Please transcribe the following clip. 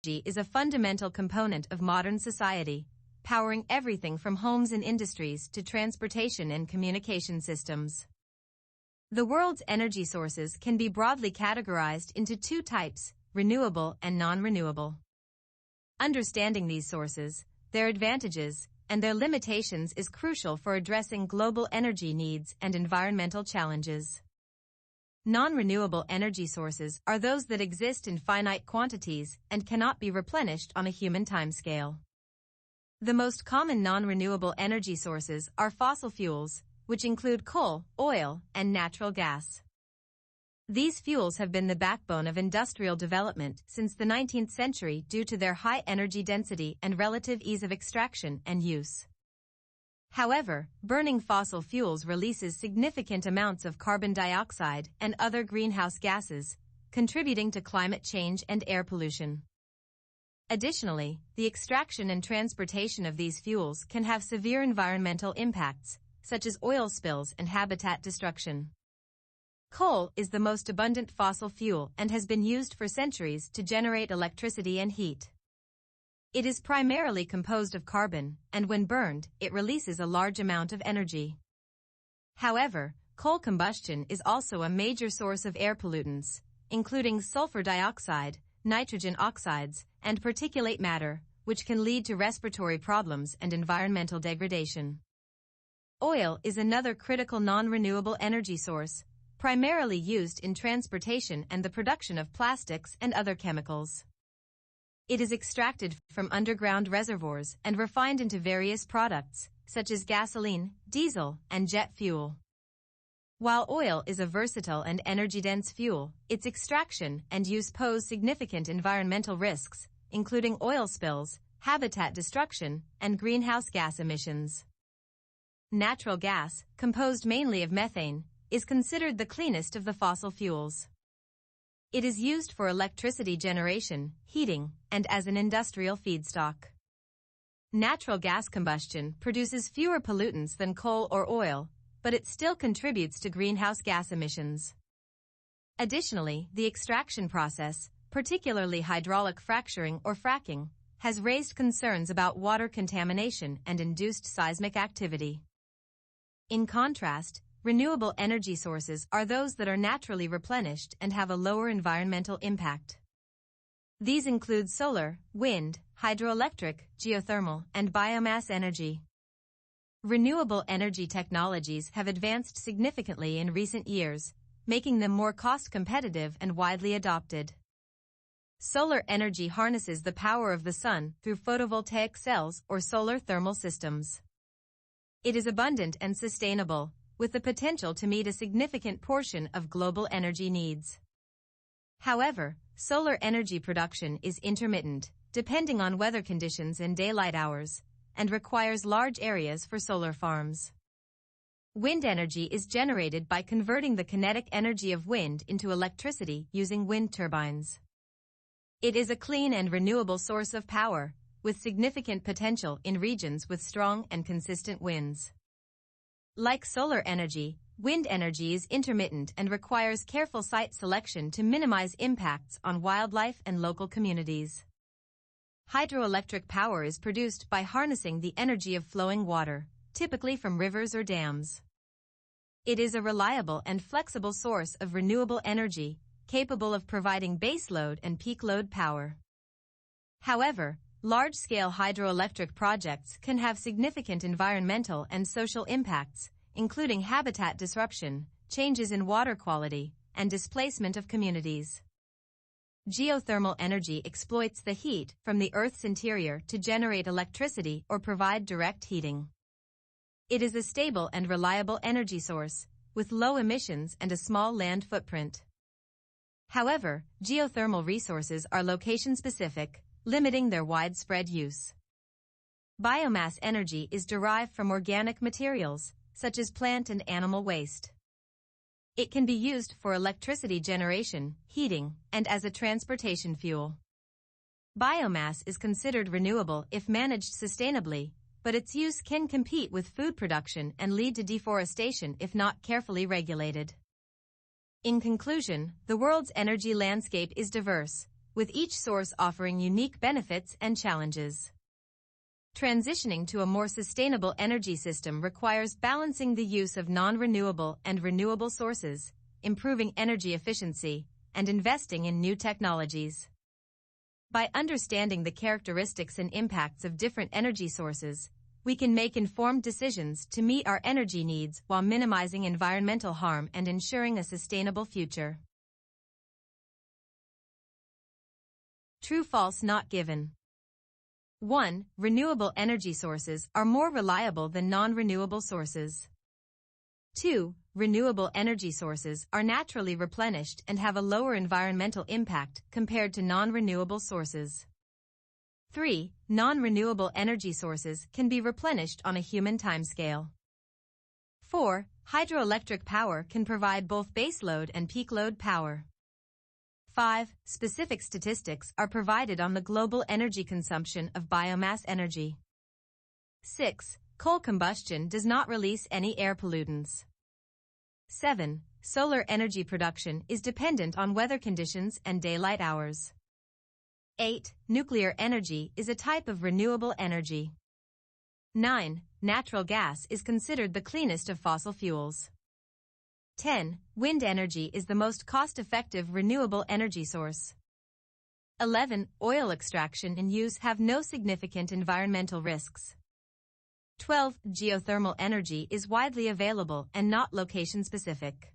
energy is a fundamental component of modern society, powering everything from homes and industries to transportation and communication systems. The world's energy sources can be broadly categorized into two types: renewable and non-renewable. Understanding these sources, their advantages, and their limitations is crucial for addressing global energy needs and environmental challenges. Non-renewable energy sources are those that exist in finite quantities and cannot be replenished on a human timescale. The most common non-renewable energy sources are fossil fuels, which include coal, oil, and natural gas. These fuels have been the backbone of industrial development since the 19th century due to their high energy density and relative ease of extraction and use. However, burning fossil fuels releases significant amounts of carbon dioxide and other greenhouse gases, contributing to climate change and air pollution. Additionally, the extraction and transportation of these fuels can have severe environmental impacts, such as oil spills and habitat destruction. Coal is the most abundant fossil fuel and has been used for centuries to generate electricity and heat. It is primarily composed of carbon, and when burned, it releases a large amount of energy. However, coal combustion is also a major source of air pollutants, including sulfur dioxide, nitrogen oxides, and particulate matter, which can lead to respiratory problems and environmental degradation. Oil is another critical non-renewable energy source, primarily used in transportation and the production of plastics and other chemicals. It is extracted from underground reservoirs and refined into various products, such as gasoline, diesel, and jet fuel. While oil is a versatile and energy-dense fuel, its extraction and use pose significant environmental risks, including oil spills, habitat destruction, and greenhouse gas emissions. Natural gas, composed mainly of methane, is considered the cleanest of the fossil fuels. It is used for electricity generation, heating, and as an industrial feedstock. Natural gas combustion produces fewer pollutants than coal or oil, but it still contributes to greenhouse gas emissions. Additionally, the extraction process, particularly hydraulic fracturing or fracking, has raised concerns about water contamination and induced seismic activity. In contrast, renewable energy sources are those that are naturally replenished and have a lower environmental impact. These include solar, wind, hydroelectric, geothermal, and biomass energy. Renewable energy technologies have advanced significantly in recent years, making them more cost-competitive and widely adopted. Solar energy harnesses the power of the sun through photovoltaic cells or solar thermal systems. It is abundant and sustainable, with the potential to meet a significant portion of global energy needs. However, solar energy production is intermittent, depending on weather conditions and daylight hours, and requires large areas for solar farms. Wind energy is generated by converting the kinetic energy of wind into electricity using wind turbines. It is a clean and renewable source of power, with significant potential in regions with strong and consistent winds. Like solar energy, wind energy is intermittent and requires careful site selection to minimize impacts on wildlife and local communities. Hydroelectric power is produced by harnessing the energy of flowing water, typically from rivers or dams. It is a reliable and flexible source of renewable energy, capable of providing baseload and peak load power. However, large-scale hydroelectric projects can have significant environmental and social impacts, including habitat disruption, changes in water quality, and displacement of communities. Geothermal energy exploits the heat from the Earth's interior to generate electricity or provide direct heating. It is a stable and reliable energy source, with low emissions and a small land footprint. However, geothermal resources are location-specific, limiting their widespread use. Biomass energy is derived from organic materials, such as plant and animal waste. It can be used for electricity generation, heating, and as a transportation fuel. Biomass is considered renewable if managed sustainably, but its use can compete with food production and lead to deforestation if not carefully regulated. In conclusion, the world's energy landscape is diverse, with each source offering unique benefits and challenges. Transitioning to a more sustainable energy system requires balancing the use of non-renewable and renewable sources, improving energy efficiency, and investing in new technologies. By understanding the characteristics and impacts of different energy sources, we can make informed decisions to meet our energy needs while minimizing environmental harm and ensuring a sustainable future. True/false not given. 1. Renewable energy sources are more reliable than non-renewable sources. 2. Renewable energy sources are naturally replenished and have a lower environmental impact compared to non-renewable sources. 3. Non-renewable energy sources can be replenished on a human timescale. 4. Hydroelectric power can provide both baseload and peak load power. 5. Specific statistics are provided on the global energy consumption of biomass energy. 6. Coal combustion does not release any air pollutants. 7. Solar energy production is dependent on weather conditions and daylight hours. 8. Nuclear energy is a type of renewable energy. 9. Natural gas is considered the cleanest of fossil fuels. 10. Wind energy is the most cost-effective renewable energy source. 11. Oil extraction and use have no significant environmental risks. 12. Geothermal energy is widely available and not location-specific.